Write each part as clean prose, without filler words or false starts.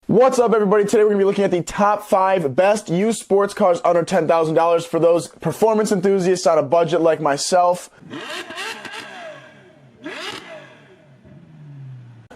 What's up, everybody? Today we're going to be looking at the top 5 best used sports cars under $10,000 for those performance enthusiasts on a budget like myself.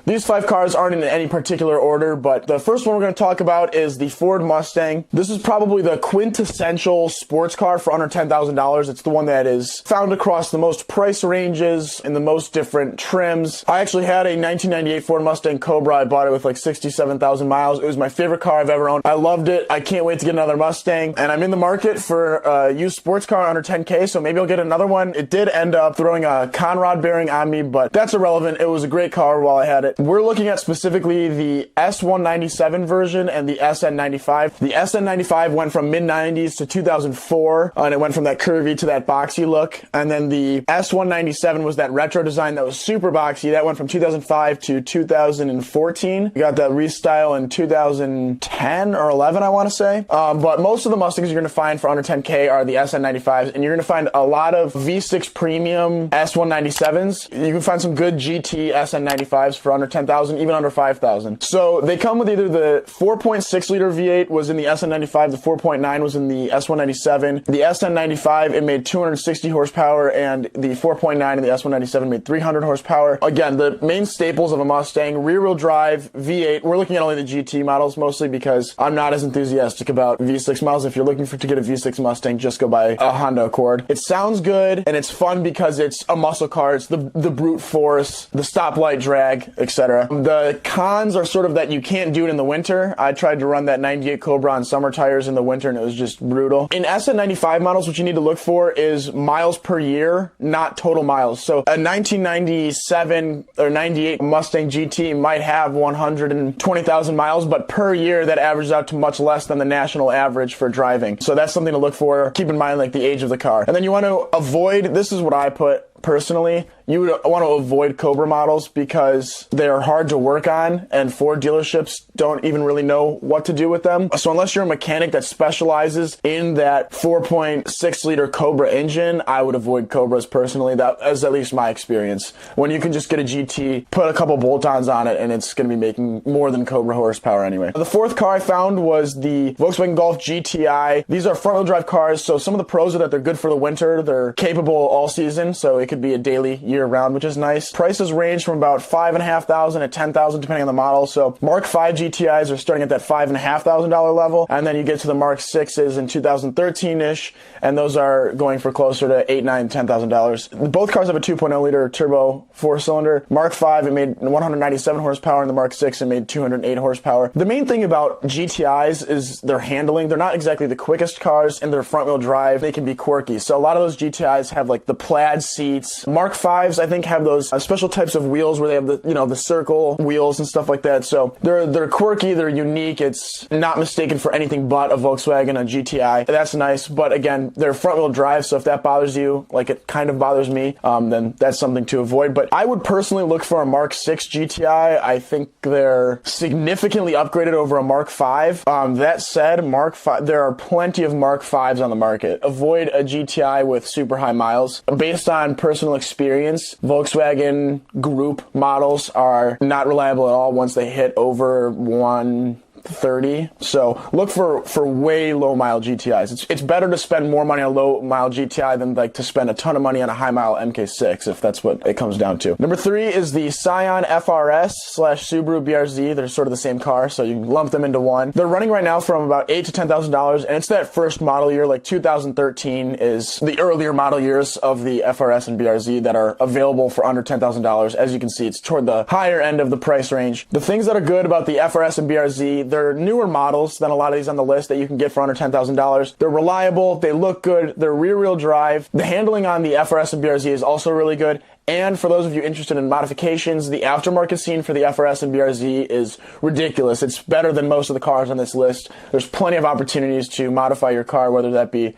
These 5 cars aren't in any particular order, but the first one we're going to talk about is the Ford Mustang. This is probably the quintessential sports car for under $10,000. It's the one that is found across the most price ranges in the most different trims. I actually had a 1998 Ford Mustang Cobra. I bought it with like 67,000 miles. It was my favorite car I've ever owned. I loved it. I can't wait to get another Mustang, and I'm in the market for a used sports car under 10K, so maybe I'll get another one. It did end up throwing a Conrod bearing on me, but that's irrelevant. It was a great car while I had it. We're looking at specifically the S197 version and the SN95. The SN95 went from mid-90s to 2004, and it went from that curvy to that boxy look. And then the S197 was that retro design that was super boxy. That went from 2005 to 2014. We got that restyle in 2010 or 11, I want to say. But most of the Mustangs you're going to find for under 10K are the SN95s, and you're going to find a lot of V6 premium S197s. You can find some good GT SN95s for under 10,000, even under 5,000. So they come with either the 4.6 liter V8 was in the SN95, the 4.9 was in the S197. The SN95, it made 260 horsepower, and the 4.9 in the S197 made 300 horsepower. Again, the main staples of a Mustang: rear-wheel drive, V8. We're looking at only the GT models mostly because I'm not as enthusiastic about V6 models. If you're looking to get a V6 Mustang, just go buy a Honda Accord. It sounds good and it's fun because it's a muscle car. It's the brute force, the stoplight drag, etc. The cons are sort of that you can't do it in the winter. I tried to run that 98 Cobra on summer tires in the winter and it was just brutal. In SN95 models, what you need to look for is miles per year, not total miles. So a 1997 or 98 Mustang GT might have 120,000 miles, but per year that averages out to much less than the national average for driving. So that's something to look for. Keep in mind, like, the age of the car. And then you want to avoid, this is what I put personally, you would want to avoid Cobra models because they're hard to work on and Ford dealerships don't even really know what to do with them. So unless you're a mechanic that specializes in that 4.6 liter Cobra engine, I would avoid Cobras personally. That is at least my experience. When you can just get a GT, put a couple bolt-ons on it, and it's going to be making more than Cobra horsepower anyway. The fourth car I found was the Volkswagen Golf GTI. These are front-wheel drive cars, so some of the pros are that they're good for the winter. They're capable all season, so it could be a daily year-round, which is nice. Prices range from about $5,500 to $10,000 depending on the model. So Mark 5 GTIs are starting at that $5,500 level, and then you get to the Mark 6s in 2013-ish, and those are going for closer to $8,000, $9,000, $10,000. Both cars have a 2.0 liter turbo 4-cylinder. Mark 5, it made 197 horsepower, and the Mark 6, it made 208 horsepower. The main thing about GTIs is their handling. They're not exactly the quickest cars, and their front-wheel drive, they can be quirky. So a lot of those GTIs have like the plaid seats. Mark 5s, I think, have those special types of wheels where they have the, the circle wheels and stuff like that. So they're quirky, they're unique. It's not mistaken for anything but a Volkswagen, a GTI. That's nice, but again, they're front-wheel drive, so if that bothers you, like it kind of bothers me, then that's something to avoid. But I would personally look for a Mark 6 GTI. I think they're significantly upgraded over a Mark 5. That said, Mark 5, there are plenty of Mark 5s on the market. Avoid a GTI with super high miles. Based on personal experience, Volkswagen Group models are not reliable at all once they hit over 130. So look for way low mile GTIs. It's better to spend more money on a low mile GTI than like to spend a ton of money on a high mile MK6, if that's what it comes down to. Number 3 is the Scion FRS / Subaru BRZ. They're sort of the same car, so you can lump them into one. They're running right now from about $8,000 to $10,000, and it's that first model year. Like 2013 is the earlier model years of the FRS and BRZ that are available for under $10,000. As you can see, it's toward the higher end of the price range. The things that are good about the FRS and BRZ, they're newer models than a lot of these on the list that you can get for under $10,000. They're reliable, they look good, they're rear-wheel drive. The handling on the FRS and BRZ is also really good. And for those of you interested in modifications, the aftermarket scene for the FRS and BRZ is ridiculous. It's better than most of the cars on this list. There's plenty of opportunities to modify your car, whether that be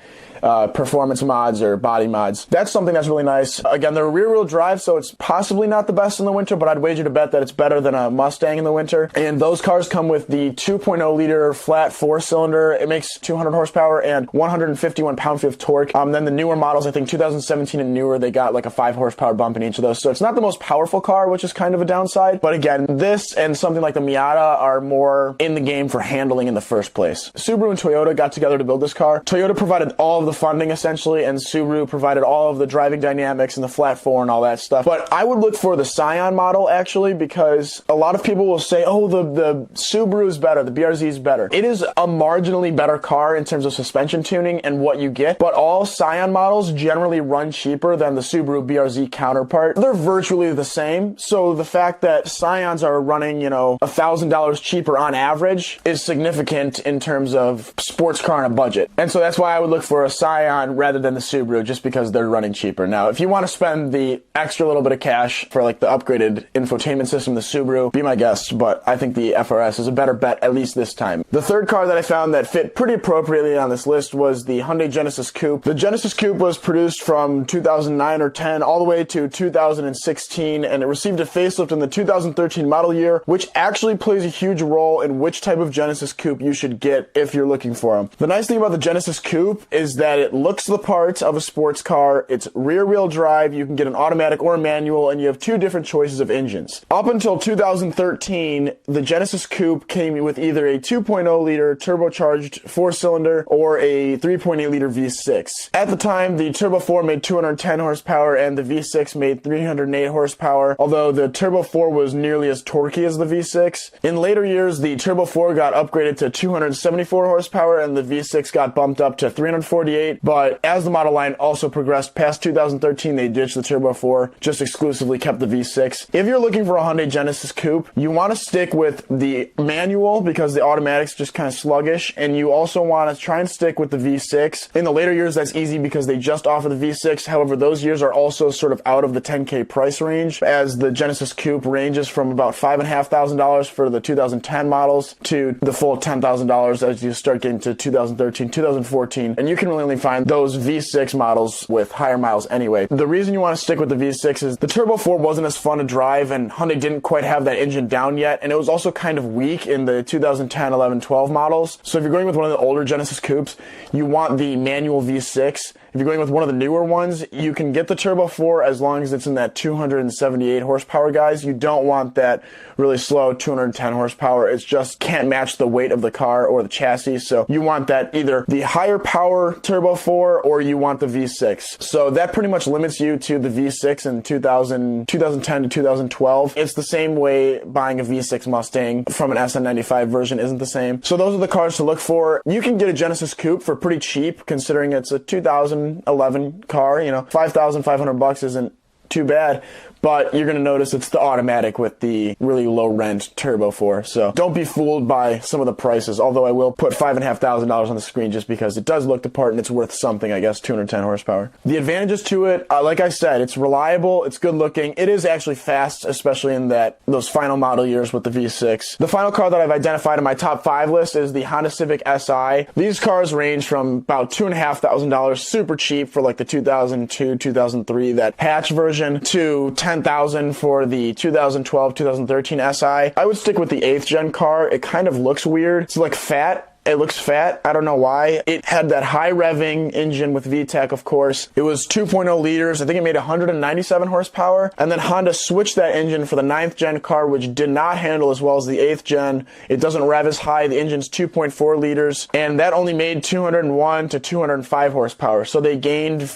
performance mods or body mods. That's something that's really nice. Again, they're rear-wheel drive, so it's possibly not the best in the winter, but I'd wager to bet that it's better than a Mustang in the winter. And those cars come with the 2.0 liter flat 4-cylinder. It makes 200 horsepower and 151 pound-feet of torque. Then the newer models, I think 2017 and newer, they got like a 5 horsepower bump in each of those. So it's not the most powerful car, which is kind of a downside. But again, this and something like the Miata are more in the game for handling in the first place. Subaru and Toyota got together to build this car. Toyota provided all of the funding essentially, and Subaru provided all of the driving dynamics and the flat 4 and all that stuff. But I would look for the Scion model actually, because a lot of people will say, oh, the Subaru is better, the BRZ is better. It is a marginally better car in terms of suspension tuning and what you get, but all Scion models generally run cheaper than the Subaru BRZ counterpart. They're virtually the same, so the fact that Scions are running, you know, $1,000 cheaper on average is significant in terms of sports car on a budget. And so that's why I would look for a Scion rather than the Subaru, just because they're running cheaper. Now, if you want to spend the extra little bit of cash for like the upgraded infotainment system, the Subaru, be my guest, but I think the FRS is a better bet, at least this time. The third car that I found that fit pretty appropriately on this list was the Hyundai Genesis Coupe. The Genesis Coupe was produced from 2009 or 10 all the way to 2016, and it received a facelift in the 2013 model year, which actually plays a huge role in which type of Genesis Coupe you should get if you're looking for them. The nice thing about the Genesis Coupe is that it looks the part of a sports car. It's rear-wheel drive. You can get an automatic or a manual, and you have 2 different choices of engines. Up until 2013, the Genesis Coupe came with either a 2.0 liter turbocharged 4-cylinder or a 3.8 liter V6. At the time, the Turbo 4 made 210 horsepower and the V6 made 308 horsepower, although the Turbo 4 was nearly as torquey as the V6. In later years, the Turbo 4 got upgraded to 274 horsepower and the V6 got bumped up to 348, but as the model line also progressed past 2013, they ditched the Turbo 4, just exclusively kept the V6. If you're looking for a Hyundai Genesis Coupe, you want to stick with the manual because the automatic's just kind of sluggish, and you also want to try and stick with the V6. In the later years, that's easy because they just offer the V6. However, those years are also sort of out of the $10K price range, as the Genesis Coupe ranges from about $5,500 for the 2010 models to the full $10,000 as you start getting to 2013, 2014, and you can really only find those V6 models with higher miles anyway. The reason you want to stick with the V6 is the Turbo 4 wasn't as fun to drive, and Hyundai didn't quite have that engine down yet, and it was also kind of weak in the 2010, 11, 12 models. So if you're going with one of the older Genesis Coupes, you want the manual V6. If you're going with one of the newer ones, you can get the Turbo 4 as long as it's in that 278 horsepower, guys. You don't want that really slow 210 horsepower. It just can't match the weight of the car or the chassis. So you want that either the higher power Turbo 4 or you want the V6. So that pretty much limits you to the V6 in 2010 to 2012. It's the same way buying a V6 Mustang from an SN95 version isn't the same. So those are the cars to look for. You can get a Genesis Coupe for pretty cheap considering it's a 2011 car. You know, $5,500 isn't too bad, but you're going to notice it's the automatic with the really low rent Turbo 4. So don't be fooled by some of the prices, although I will put $5,500 on the screen just because it does look the part and it's worth something, I guess, 210 horsepower. The advantages to it, like I said, it's reliable, it's good looking, it is actually fast, especially in those final model years with the V6. The final car that I've identified in my top 5 list is the Honda Civic Si. These cars range from about $2,500, super cheap for like the 2002, 2003, that hatch version, to $10,000 for the 2012, 2013 Si. I would stick with the 8th gen car. It kind of looks weird. It's like fat. It looks fat. I don't know why. It had that high revving engine with VTEC, of course. It was 2.0 liters. I think it made 197 horsepower. And then Honda switched that engine for the 9th gen car, which did not handle as well as the 8th gen. It doesn't rev as high. The engine's 2.4 liters. And that only made 201 to 205 horsepower. So they gained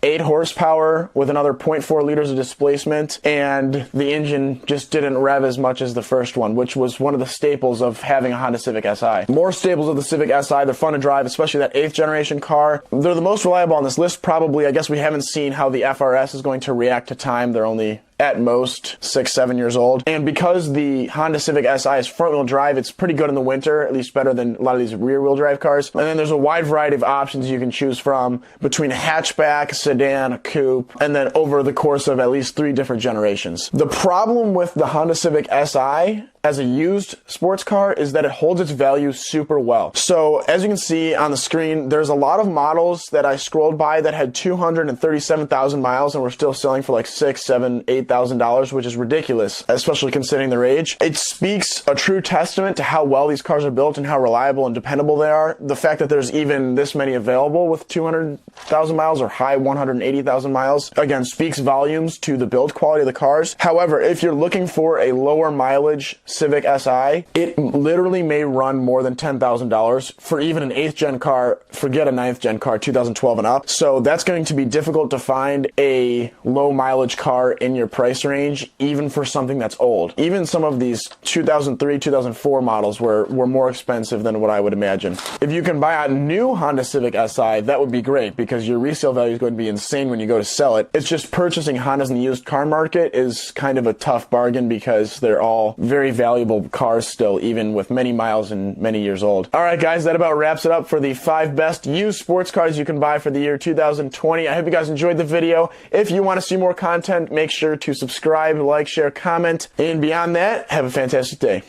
8 horsepower with another 0.4 liters of displacement, and the engine just didn't rev as much as the first one, which was one of the staples of having a Honda Civic Si. More staples of the Civic Si, they're fun to drive, especially that 8th generation car. They're the most reliable on this list, probably. I guess we haven't seen how the FRS is going to react to time. They're only at most 6-7 years old. And because the Honda Civic Si is front-wheel drive, it's pretty good in the winter, at least better than a lot of these rear-wheel drive cars. And then there's a wide variety of options you can choose from between a hatchback, a sedan, a coupe, and then over the course of at least 3 different generations. The problem with the Honda Civic Si as a used sports car is that it holds its value super well. So as you can see on the screen, there's a lot of models that I scrolled by that had 237,000 miles and were still selling for like $6,000, $7,000, $8,000, which is ridiculous, especially considering their age. It speaks a true testament to how well these cars are built and how reliable and dependable they are. The fact that there's even this many available with 200,000 miles or high 180,000 miles, again, speaks volumes to the build quality of the cars. However, if you're looking for a lower mileage Civic Si, it literally may run more than $10,000 for even an 8th gen car, forget a 9th gen car, 2012 and up. So that's going to be difficult to find a low mileage car in your price range, even for something that's old. Even some of these 2003, 2004 models were more expensive than what I would imagine. If you can buy a new Honda Civic Si, that would be great because your resale value is going to be insane when you go to sell it. It's just purchasing Hondas in the used car market is kind of a tough bargain because they're all very valuable cars still, even with many miles and many years old. All right, guys, that about wraps it up for the 5 best used sports cars you can buy for the year 2020. I hope you guys enjoyed the video. If you want to see more content, make sure to subscribe, like, share, comment, and beyond that, have a fantastic day.